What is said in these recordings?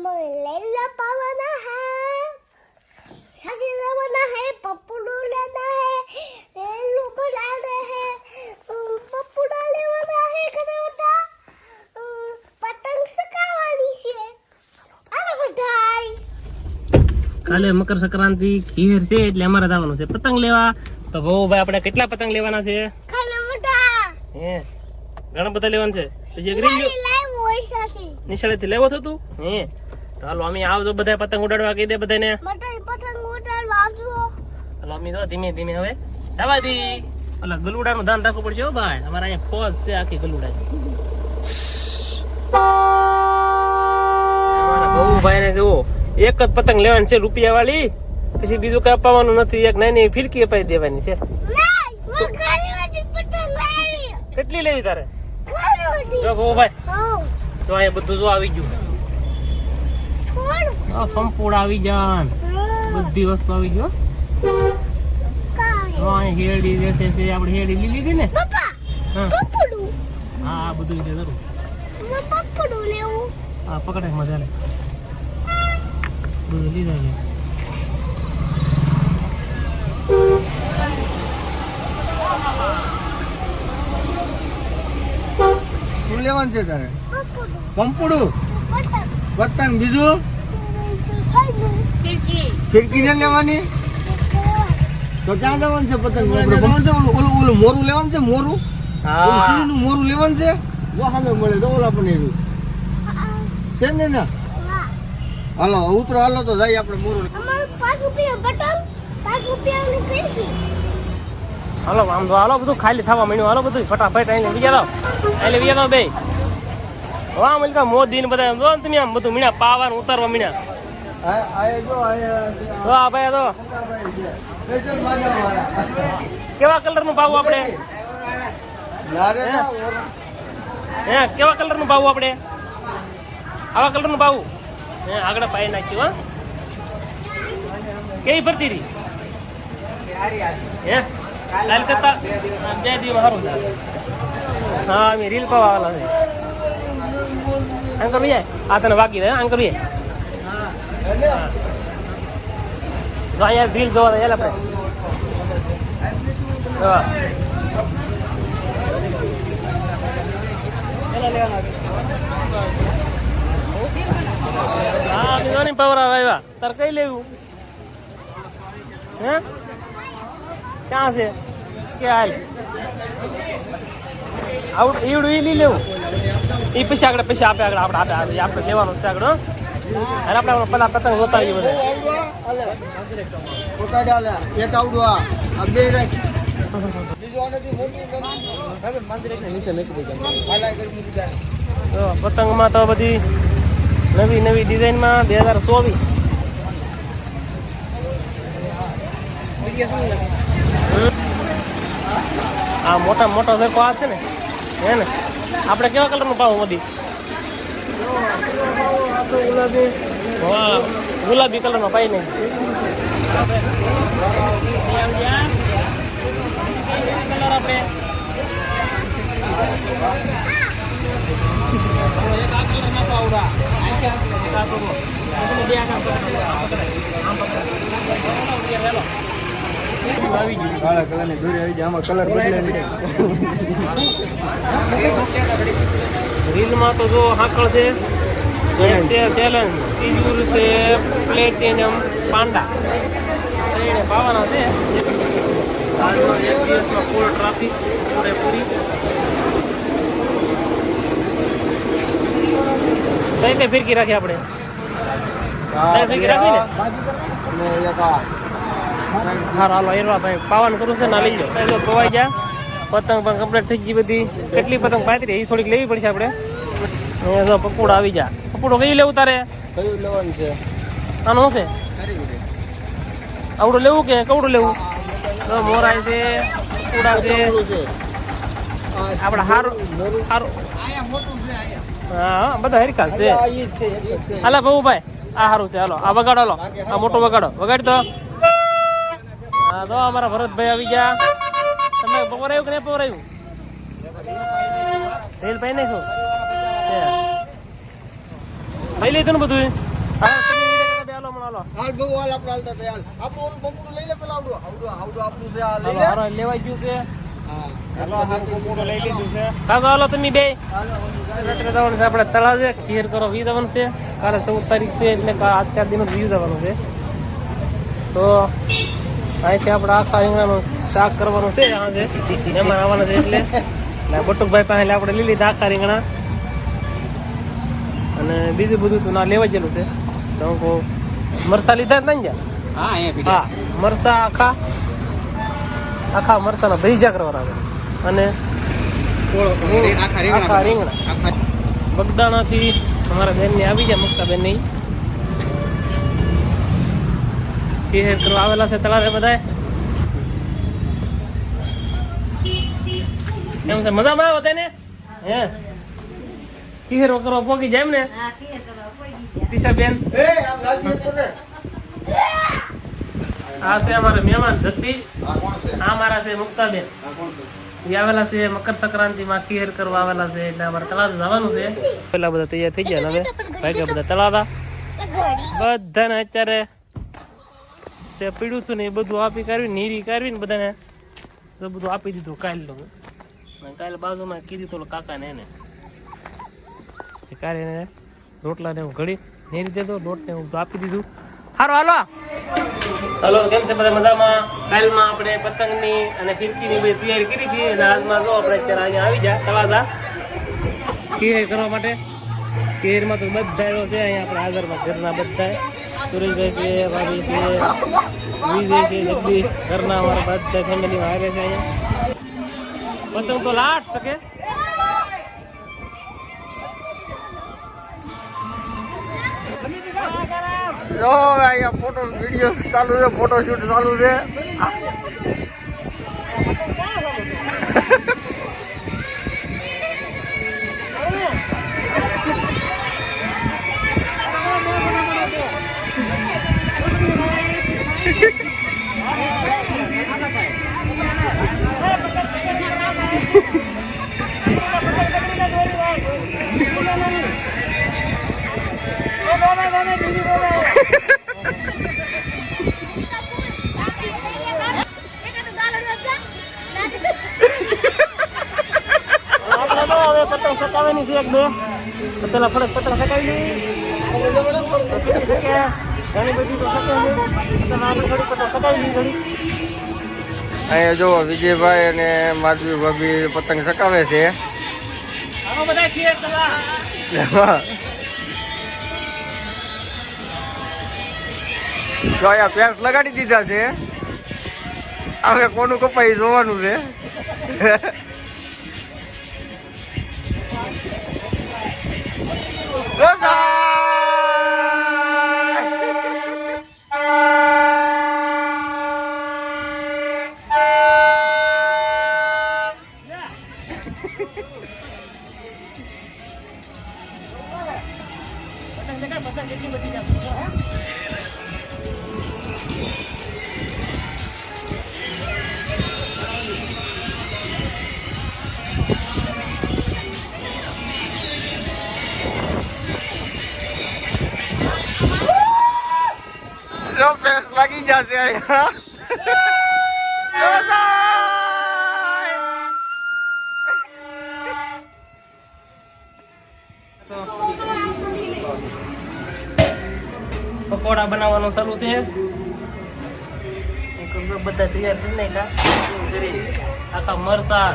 लेला पावाना है, साजी लेवाना है, पप्पूडू लेना है, लेलू बनाना है, पप्पूडा लेवाना है, कने बेटा पतंग सकावानी છે આને બધાય કાલે મકર સંક્રાંતિ ખીર છે એટલે અમારે જવાનું છે પતંગ લેવા. તો બહુ ભાઈ આપણે કેટલા પતંગ લેવાના છે? ખાને બધા હે ઘણા બધા લેવાના છે. પછી એક રીલ લાઈવ વોઇસ છે નિશાળેથી લેવો તો તું હે તો હાલો અમે આવજો બધા પતંગ ઉડાડવા કહી દે બધાને. મટન પતંગ ઉડાડવા આવજો. હાલો અમે તો ધીમે ધીમે હવે જવા દી. ઓલા ગલુડાનું ધ્યાન રાખવું પડશે હો ભાઈ, અમારા અહીંયા ફોજ છે આખી ગલુડા. અમારા બહુ ભાઈ ને જુઓ એક જ પતંગ લેવાની છે રૂપિયા વાળી, પછી બીજું કઈ અપાવવાનું નથી. એક નાની ફિરકી અપાઈ દેવાની છે. નહીં હું ખાલી વાળી પતંગ લાવી. કેટલી લેવી તારે? ખાલી વાળી જો બહુ ભાઈ હા તો અહીંયા બધું જો આવી ગયું. થોડું આ ફંપોડા આવી જાન, બધી વસ્તુ આવી ગયો. કાય તો અહીંયા હેડી વેસે છે, આપણે હેડી લીધી હતી ને. પપ્પા હા પપ્પુડું હા આ બધું છે જરૂર. હું પપ્પુડું લેવું. હા પકડે મજા લે બધું લીધા છે. શું લેવાનું છે તારે? પપ્પુડું પંપુડું, પતંગ પતંગ, બીજું ફિરકી ને લેવાની. તો ક્યાં જવાનું છે પતંગ? આપણે ખબર છે ઓલું ઓલું મોરું લેવાનું છે, મોરું ઓલું હા સીનું મોરું લેવાનું છે. વાહને મળે તો ઓલા પણ એવું છે ને ના. હાલો ઉતરો, હાલો તો જાય આપણે મોરું. અમાર 5 રૂપિયા પતંગ 5 રૂપિયાની ફિરકી. હાલો આમ તો હાલો બધું ખાલી થવા માંડ્યું. હાલો બધું ફટાફટ અહીં લઈ જાઓ, અહીં લઈ જાઓ બે. વાહ મલકા મોદી ને બધા જો તમે આમ બધું મીણા પાવાનું ઉતારવા મીણા. આય જો આય વાહ ભાઈ તો સ્પેશિયલ માજા વાળા. કેવા કલર નું ભાવ આપણે? યાર હે કેવા કલર નું ભાવ આપણે? આવા કલર નું ભાવ હે આગળ પાઈ નાખ્યું. હા કેવી ભરતી રહી હે કાલ કરતા 2 દિવસ સારું છે. હા અમે રીલ પાવા વાળા છે. આંકર ભૈયા આ તને વાગી દે આંકર ભૈયા. તો અહીંયા રીલ જોવા દે આપણે. હા હા બીજો ની પાવર આવ્યા તાર કઈ લેવું હે? ક્યાં છે કે હાલ આવું એવડું એ લઈ લેવું એ પછી આગળ પૈસા આપે આગળ આપણે આપણે લેવાનું છે આગળ. અને આપણે પેલા પતંગ જોતા આવીએ બધા. એક આવડું આ બે રાખ. બીજું આનાથી મોટું નીચે મૂકી દેજો. તો પતંગમાં તો બધી નવી નવી ડિઝાઇનમાં 2024. આ મોટા મોટા સરખો આ છે ને હે ને આપણે કેવા કલરનું પાવું મોદી? ગુલાબી કલરનો પાઈ નહીં. કલર આપણે કાળા કલરની દોરી આવી જાય, આમાં કલર બદલે નહીં. રીલમાં તો જો હાકળ છે, એક છે સેલન, ત્રીજું છે પ્લેટિનમ પાંડા. એને પાવાના છે. આજનો એક દિવસમાં ફૂલ ટ્રાફિક પૂરેપૂરી. કઈ ફિરકી રાખી આપણે? ફિરકી રાખી ને હા હાલો એરવા ભાઈ પાવાનું શરૂ છે ને લઈ જાઓ. જો પવાઈ ગયા પતંગ પણ કમ્પ્લીટ થઈ ગઈ બધી. કેટલી પતંગ પાતરી એ થોડીક લેવી પડશે આપણે. અહીંયા જો પકોડા આવી જા. પકોડો કઈ લેવું તારે? કયું લેવાનું છે? આનું છે આવડું લેવું કે કવડું લેવું? મોરાય છે પકોડા છે આપણે સારું સારું. હા બધા હરખા છે. હાલા ભાऊ ભાઈ આ સારું છે. હાલો આ વગાડો, હાલો આ મોટો વગાડો, વગાડી દો. હા તો અમારા ભરતભાઈ આવી ગયા. તમે બપોર આવ્યું કે નહીં બપોર આવ્યું? રેલ પાઈ નાખ્યું લઈ લીધું ને બધું હાલો હાલો હાલ બહુ હાલ આપણે હાલતા હતા હાલ આપણું ઓલું બમણું લઈ લે પેલા આવડું આપણું છે આ લઈ લે હાલો લેવાઈ ગયું છે હા હાલો લઈ લીધું છે કાકા હાલો તમે બે રાત્રે જવાનું છે આપણે તળાવે ખીર કરો વી જવાનું છે કાલે 14 તારીખ છે એટલે આ 4 દિન વી જવાનું છે તો અહીંથી આપણે આખા રીંગણાનું શાક કરવાનું છે આજે મહેમાન આવવાના છે એટલે બટુકભાઈ પાસે આપણે લઈ લીધા આખા રીંગણા અને બીજું બધું તો ના લેવા ગયેલું છે તો હું કહું મરસા લીધા જ નહીં હા મરસા આખા મરસાના ભજીયા કરવાના છે અને આખા રીંગણા બગદાણાથી અમારા બેનની આવી જાય મુક્તા બેનની ખીર કરવા આવેલા છે તળાવે બધા એમ છે મજામાં આવે તેને હે ખીર કરવા પોકી જાય એમ ને ટીશાબેન આ છે અમારા મહેમાન જગદીશ આ મારા છે મુક્તાબેન એ આવેલા છે મકર સંક્રાંતિ માં ખીર કરવા આવેલા છે એટલે અમારે તળાવ જવાનું છે પેલા બધા તૈયાર થઈ ગયા હવે ભાગ્યા બધા તળાવ બધાને અત્યારે જે પીડ્યું હતું ને એ બધું આપી કરવી નીરી કરવી ને બધાને તો બધું આપી દીધું કાલે બાજુમાં કીધું તો કાકા ને એને કાલે એને રોટલા ને એવું ઘડી નીરી દેતો લોટ ને એવું આપી દીધું સારું હાલો કેમ છે બધા મજામાં કાલમાં આપણે પતંગની અને ફિરકીની બધી તૈયારી કરી હતી અને આજમાં જો આપણે અત્યારે અહીંયા આવી જાય તળાજા ખીર કરવા માટે ખીરમાં તો બધા એવો છે અહીંયા આપણે હાજરમાં ઘરના બધા સુરેશભાઈ છે ભાભી છે વિજય છે જગદીશ ઘરના અમારા બધા ફેમિલીમાં આવે છે અહીંયા પતંગ તો લાટ શકે જો અહીંયા ફોટો વિડીયો ચાલુ છે ફોટો શૂટ ચાલુ છે પતંગ સકાવવાની છે એક બે તો પેલા ફરક પતંગ સકાવી લઈ ઘણી બધી તો સકાવી આપણે થોડી પતંગ સકાવી લઈ ઘણી અહીંયા જો વિજયભાઈ અને માધવી ભાભી પતંગ સકાવે છે બધા ખીર તો અહીંયા પેસ લગાડી દીધા છે હવે કોનું કપાઈ જોવાનું છે લાગી જશે અહીંયા પકોડા બનાવવાનું ચાલુ છે બધા તૈયાર કરી નાખ્યા આખા મરસા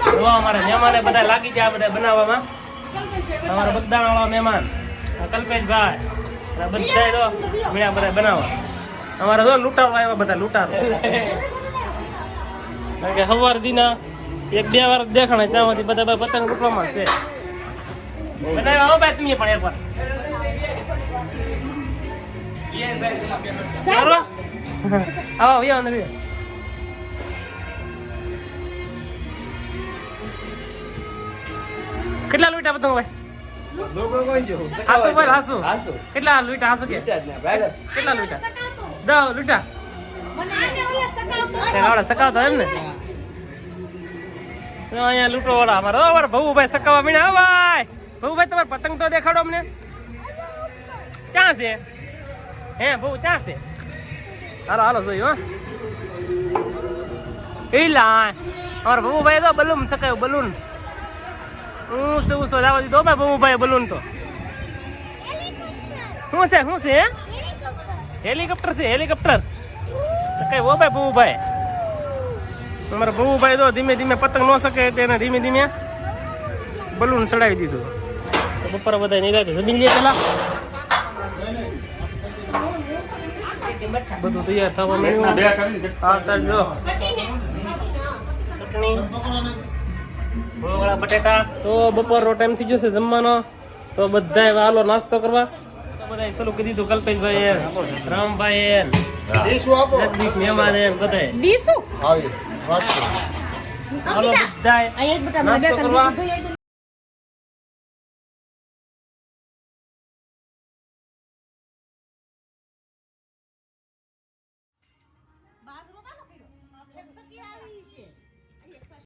જોવા અમારા મહેમાને બધા લાગી જાય બધા બનાવવામાં અમારા બગદાણા વાળા મહેમાન કલ્પેશભાઈ બધા તો મેળા બધા બનાવવા અમારા જો લૂંટારો આવ્યા બધા લૂંટારો કારણ કે સવાર દીના 1-2 વાર દેખાણે ત્યાં સુધી બધા પતંગ લૂંટવામાં છે બનાવ્યા હો ભાઈ તમે પણ એકવાર આવો વ્યો ને કેટલા લૂંટા પતંગ ભાઈ હાસુ બોલ હાસુ કેટલા લૂંટા હાસુ કે કેટલા લૂંટા 10 લૂંટા આવડે સકાવતા એમ ને અહીંયા લૂંટો વાળા અમારા ભવુભાઈ સકાવવા મીણા ભાઈ ભવુભાઈ તમારે પતંગ તો દેખાડો અમને ક્યાં છે હે બહુ ક્યાં છે હાલો હાલો જોયું હા એલા અમારા બબુભાઈ તો બલૂન ચકાયું બલૂન ઊંચો ઊંચો જવા દીધો ભાઈ બબુભાઈ બલૂન તો શું છે હેલિકોપ્ટર છે હેલિકોપ્ટર કઈ ઓ ભાઈ બબુભાઈ અમારા બબુભાઈ તો ધીમે ધીમે પતંગ ન શકે એટલે એને ધીમે ધીમે બલૂન ચડાવી દીધું બપોરે બધા નિરાતે જમી લઈએ પેલા બધું તૈયાર થવા માંડ્યું આ સાઈડ જો ચટણી ભોગળા બટેટા તો બપોરનો ટાઈમ થઈ જશે જમવાનો તો બધાય હાલો નાસ્તો કરવા બધાય ચાલુ કરી દીધું કલ્પેશભાઈ રામભાઈ જગદીશ મહેમાન બધાય આવી વાત હાલો બધાય નાસ્તો કરવા